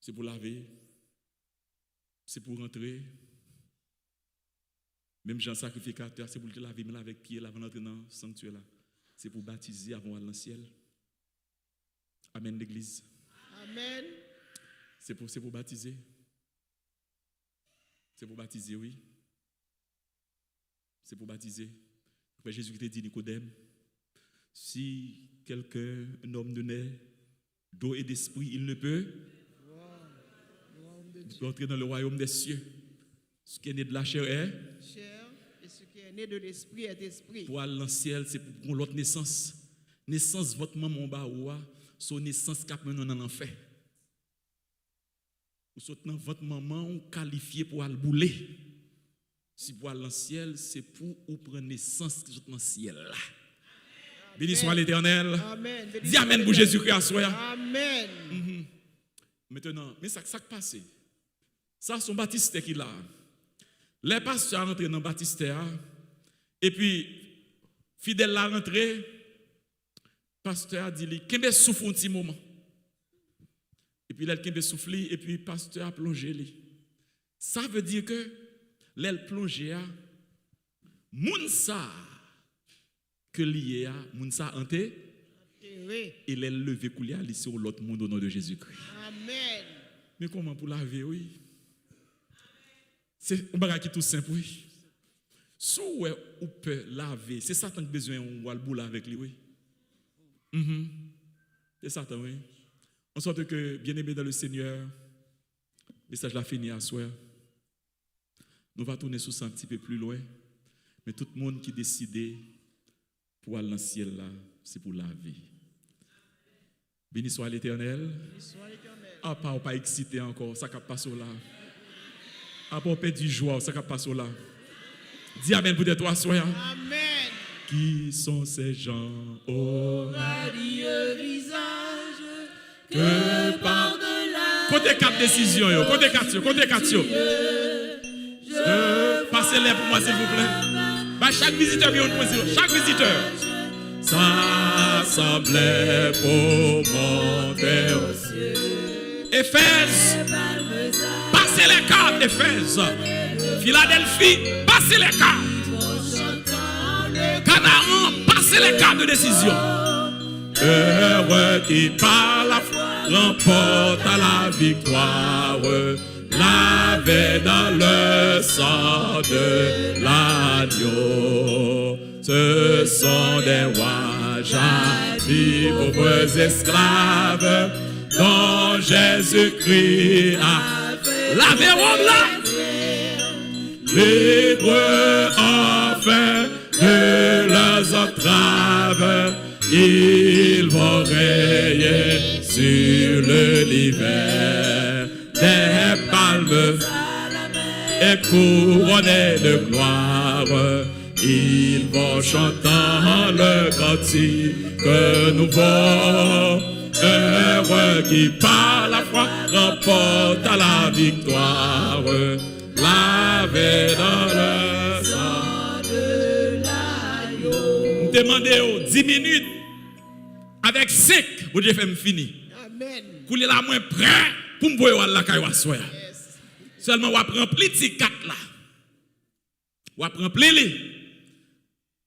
C'est pour laver. C'est pour rentrer. Même Jean sacrificateur, c'est pour te laver, mais avec pied, avant d'entrer dans le sanctuaire. C'est pour baptiser avant d'aller dans le ciel. Amen, l'église. Amen. C'est pour baptiser. C'est pour baptiser, oui. C'est pour baptiser. Après, Jésus qui t'a dit, Nicodème, si quelqu'un, un homme de naît, d'eau et d'esprit, il ne peut entrer dans le royaume des cieux. Ce qui est né de la chair est Chair, et ce qui est né de l'esprit est esprit. pour aller dans le ciel, c'est pour l'autre naissance. Naissance, votre maman, son naissance qui a mené dans l'enfer. Votre maman, on qualifié pour aller bouler. Si pour aller dans le ciel, c'est pour prendre naissance dans le ciel. Béni soit l'Éternel. Amen. Dis amen pour Jésus-Christ. Amen. Maintenant, mais ça qui passe, ça son baptistère qu'il a. Les pasteurs rentrent dans le baptistère, et puis, fidèle la rentrée, pasteur a dit, qu'il me souffle un petit moment. Et puis, il a soufflé, et puis, pasteur a plongé. Ça veut dire que, l'aile plongé, Mounsa, que lié à Mounsa hanté, et l'aile levé coulé à l'issue sur l'autre monde au nom de Jésus-Christ. Amen. Mais comment pour laver, oui? C'est un bagage qui est tout simple, oui. Si on peut laver, c'est Satan qui a besoin de boule avec lui, oui. C'est Satan, oui. En sorte que, bien-aimé dans le Seigneur, le message l'a fini à soir. Nous allons tourner sur ça un petit peu plus loin. Mais tout le monde qui décide pour aller dans le ciel là, c'est pour laver. Béni soit l'Éternel. Ah, pas excité encore, ça ne passe là. Ah, pas perdre du joie, ça ne passe là. Dis amen pour toi, soyez. Amen. Qui sont ces gens au radieux visage que par-delà. Côté 4 décisions, côté 4. Passez-les pour moi, s'il vous plaît. Bah, chaque visiteur vient une position. Chaque visiteur. S'assemblait pour monter aux cieux. Éphèse. Passez les cartes, Éphèse. Philadelphie. Passez les cartes. Canaan. Passez les cartes de décision. Heureux qui par la foi remporte à la victoire. Lavé dans le sang de l'agneau. Ce sont des rois, jadis pauvres esclaves, dont Jésus-Christ a lavé robe là. Libres enfin de leurs entraves, ils vont rayer sur l'hiver des palmes et couronnés de gloire. Ils vont chantant le cantique nouveau. Heureux qui par la foi remporte à la victoire. Lavé dans le sang de l'agneau. Demandez 10 minutes avec 5 pour Dieu faire fini. Amen. Pour la moins prêt pour me voir la caille soir. Seulement on prend plus de 4 là. On prend plus les.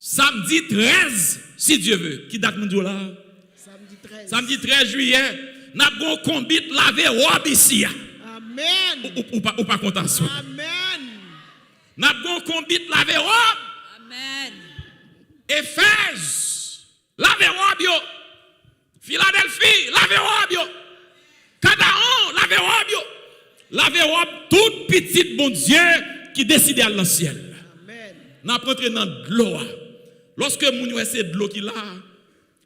Samedi 13, si Dieu veut. Qui date mon Dieu là? Samedi 13 juillet, nous avons un combat laver robe ici. Amen. Ou pas content. Amen. Nous avons un combat laver robe. Amen. Éphèse, laver robe yo. Philadelphie, laver robe yo. Canaan, laver robe yo. Laver robe toute petite bon Dieu qui décide à dans le ciel. Amen. Nous rentrons dans de l'eau. Lorsque nous c'est de l'eau qui là,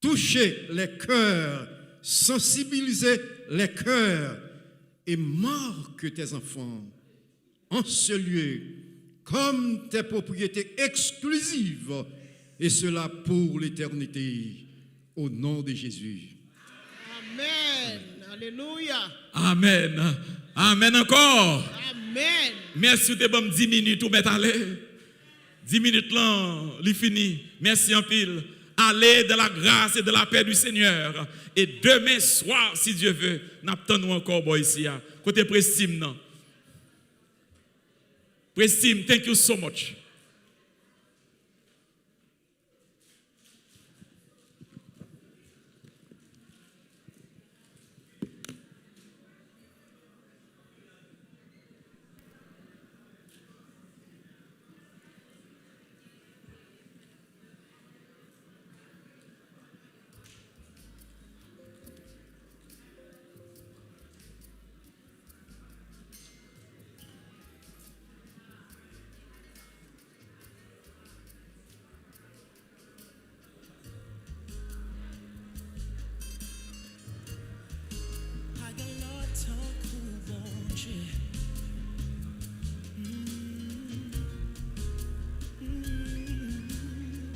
toucher les cœurs, sensibiliser les cœurs et marque tes enfants en ce lieu comme tes propriétés exclusives, et cela pour l'éternité, au nom de Jésus. Amen. Alléluia. Amen. Amen encore. Amen. Merci de bon 10 minutes ou mettre aller. 10 minutes là, il fini. Merci en pile. Allez de la grâce et de la paix du Seigneur. Et demain soir, si Dieu veut, n'attendons encore boy ici. Côté Prestime, non. Prestime, thank you so much.